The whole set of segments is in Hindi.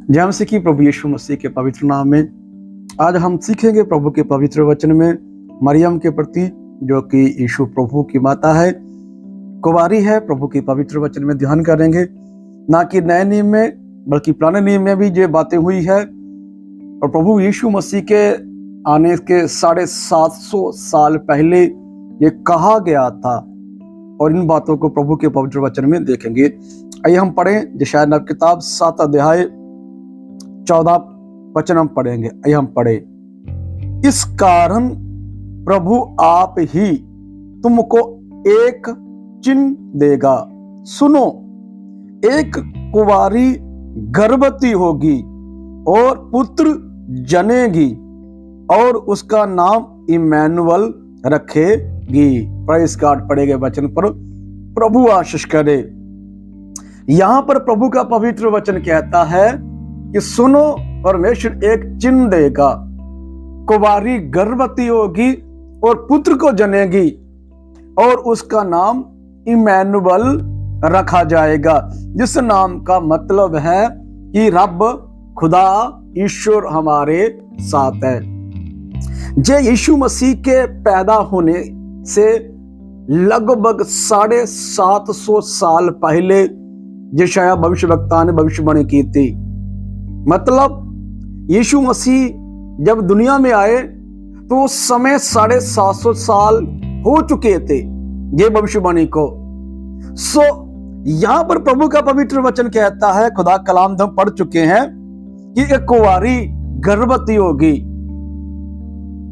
जय मसीह की प्रभु यीशु मसीह के पवित्र नाम में आज हम सीखेंगे प्रभु के पवित्र वचन में मरियम के प्रति, जो कि यीशु प्रभु की माता है, कुंवारी है। प्रभु के पवित्र वचन में ध्यान करेंगे, ना कि नए नियम में बल्कि पुराने नियम में भी ये बातें हुई है। और प्रभु यीशु मसीह के आने के 750 साल पहले ये कहा गया था, और इन बातों को प्रभु के पवित्र वचन में देखेंगे। आइए हम पढ़ें यशायाह नबी किताब 7 अध्याय 14 वचन हम पढ़ेंगे। आइए हम पढ़े। इस कारण प्रभु आप ही तुमको एक चिन्ह देगा, सुनो, एक कुंवारी गर्भवती होगी और पुत्र जनेगी और उसका नाम इम्मानुएल रखेगी। Praise God. पढ़े गए वचन पर प्रभु आशीष करे। यहां पर प्रभु का पवित्र वचन कहता है कि सुनो, परमेश्वर एक चिन्ह देगा, कुंवारी गर्भवती होगी और पुत्र को जनेगी और उसका नाम इम्मानुएल रखा जाएगा, जिस नाम का मतलब है कि रब खुदा ईश्वर हमारे साथ है। जे यीशु मसीह के पैदा होने से लगभग 750 साल पहले यशायाह भविष्यवक्ता ने भविष्यवाणी की थी। मतलब यीशु मसीह जब दुनिया में आए तो उस समय 750 साल हो चुके थे ये भविष्यवाणी को। यहां पर प्रभु का पवित्र वचन कहता है, खुदा कलाम हम पढ़ चुके हैं कि एक कुंवारी गर्भवती होगी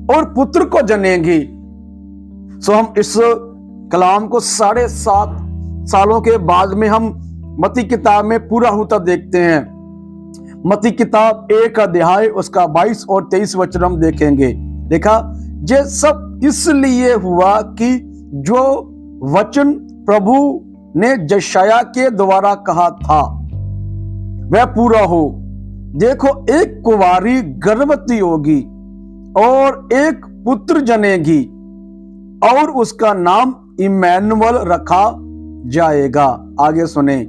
और पुत्र को जनेगी। हम इस कलाम को 7.5 सालों के बाद में हम मत्ती किताब में पूरा होता देखते हैं। मत्ती किताब 1 अध्याय उसका 22 और 23 वचन हम देखेंगे। देखा, ये सब इसलिए हुआ कि जो वचन प्रभु ने यशायाह के द्वारा कहा था वह पूरा हो। देखो, एक कुंवारी गर्भवती होगी और एक पुत्र जनेगी और उसका नाम इम्मानुएल रखा जाएगा। आगे सुने,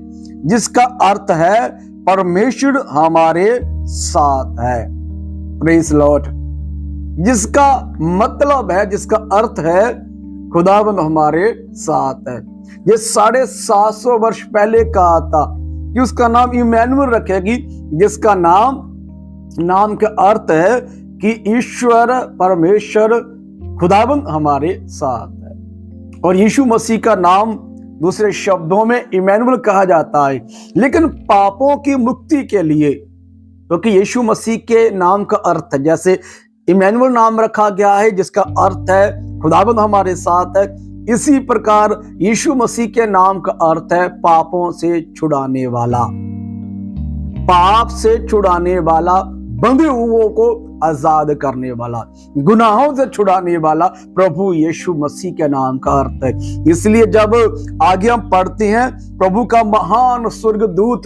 जिसका अर्थ है परमेश्वर हमारे साथ है। Praise Lord. जिसका मतलब है, जिसका अर्थ है खुदावंद हमारे साथ है। ये 750 वर्ष पहले कहा था कि उसका नाम इम्मानुएल रखेगी, जिसका नाम का अर्थ है कि ईश्वर परमेश्वर खुदावंद हमारे साथ है। और यीशु मसीह का नाम दूसरे शब्दों में इम्मानुएल कहा जाता है, लेकिन पापों की मुक्ति के लिए, क्योंकि यीशु मसीह के नाम का अर्थ है, जैसे इम्मानुएल नाम रखा गया है जिसका अर्थ है खुदावंद हमारे साथ है, इसी प्रकार यीशु मसीह के नाम का अर्थ है पापों से छुड़ाने वाला, पाप से छुड़ाने वाला, बंधे हुओं को आजाद करने वाला, गुनाहों से छुड़ाने वाला प्रभु यीशु मसीह के नाम का अर्थ है। इसलिए जब आगे हम पढ़ते हैं, प्रभु का महान स्वर्गदूत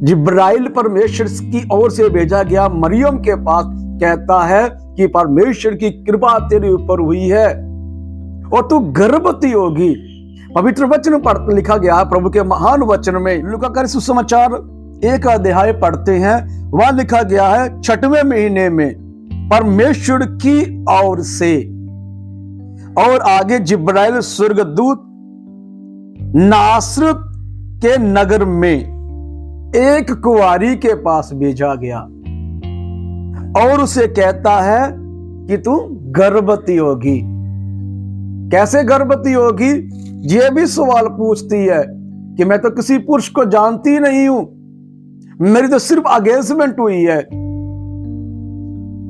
जिब्राइल परमेश्वर की ओर से भेजा गया मरियम के पास, कहता है कि परमेश्वर की कृपा तेरे ऊपर हुई है और तू गर्भवती होगी। पवित्र वचन पर लिखा गया प्रभु के महान वचन में, लूका का सुसमाचार 1 अध्याय पढ़ते हैं, वहां लिखा गया है 6वें महीने में परमेश्वर की ओर से। और आगे जिब्राइल स्वर्गदूत नासरत के नगर में एक कुंवारी के पास भेजा गया और उसे कहता है कि तू गर्भवती होगी। कैसे गर्भवती होगी? ये भी सवाल पूछती है कि मैं तो किसी पुरुष को जानती नहीं हूं, मेरी तो सिर्फ एंगेजमेंट हुई है।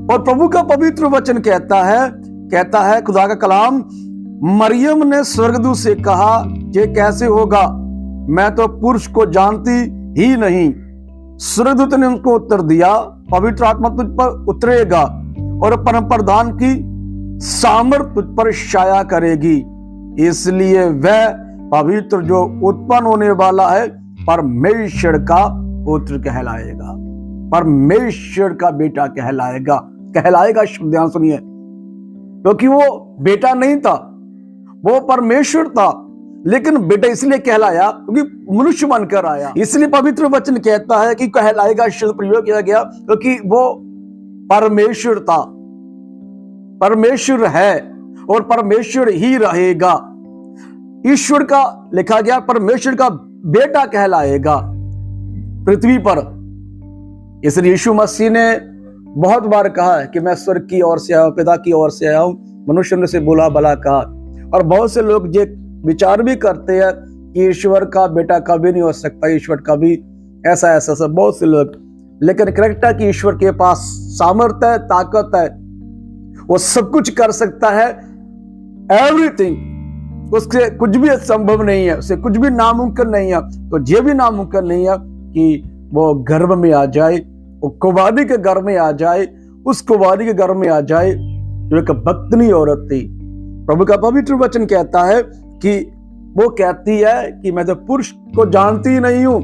और प्रभु का पवित्र वचन कहता है खुदा का कलाम, मरियम ने स्वर्गदूत से कहा ये कैसे होगा, मैं तो पुरुष को जानती ही नहीं। स्वर्गदूत ने उनको उत्तर दिया, पवित्र आत्मा तुझ पर उतरेगा और परम प्रधान की सामर्थ तुझ पर छाया करेगी, इसलिए वह पवित्र जो उत्पन्न होने वाला है परमेश्वर का पुत्र कहलाएगा, परमेश्वर का बेटा कहलाएगा। शब्द ध्यान सुनिए, क्योंकि वो बेटा नहीं था, वो परमेश्वर था। लेकिन बेटा इसलिए कहलाया क्योंकि मनुष्य बनकर आया। इसलिए पवित्र वचन कहता है कि कहलाएगा शब्द प्रयोग किया गया क्योंकि वो परमेश्वर था, परमेश्वर है और परमेश्वर ही रहेगा। ईश्वर का लिखा गया परमेश्वर का बेटा कहलाएगा पृथ्वी पर। इसलिए यीशु मसीह ने बहुत बार कहा है कि मैं स्वर्ग की ओर से आया हूं, पिता की ओर से आया हूं, मनुष्य ने से बोला भला कहा। और बहुत से लोग ये विचार भी करते हैं कि ईश्वर का बेटा कभी नहीं हो सकता, ईश्वर कभी ऐसा ऐसा सब बहुत से लोग। लेकिन करेक्ट है कि ईश्वर के पास सामर्थ्य है, ताकत है, वो सब कुछ कर सकता है, एवरीथिंग। उससे कुछ भी संभव नहीं है, उससे कुछ भी नामुमकिन नहीं है। तो ये भी नामुमकिन नहीं है कि वो गर्भ में आ जाए, वो कुंवारी के घर में आ जाए, उस कुंवारी के घर में आ जाए जो एक भक्तनी औरत थी। प्रभु का पवित्र वचन कहता है कि वो कहती है कि मैं तो पुरुष को जानती ही नहीं हूं।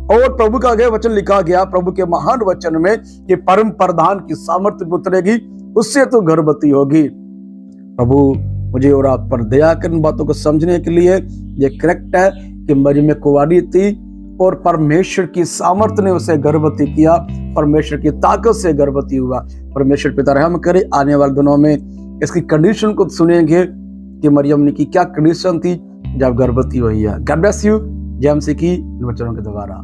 और प्रभु का आगे वचन लिखा गया प्रभु के महान वचन में कि परम प्रधान की सामर्थ्य उतरेगी, उससे तो गर्भवती होगी। प्रभु मुझे और आप पर दया कर इन बातों को समझने के लिए। ये करेक्ट है कि मरियम में कुंवारी थी और परमेश्वर की सामर्थ्य ने उसे गर्भवती किया, परमेश्वर की ताकत से गर्भवती हुआ। परमेश्वर पिता रहम करे। आने वाले दिनों में इसकी कंडीशन को सुनेंगे कि मरियम ने की क्या कंडीशन थी जब गर्भवती हुई है। God bless you. जय मसीह की वचनों के द्वारा।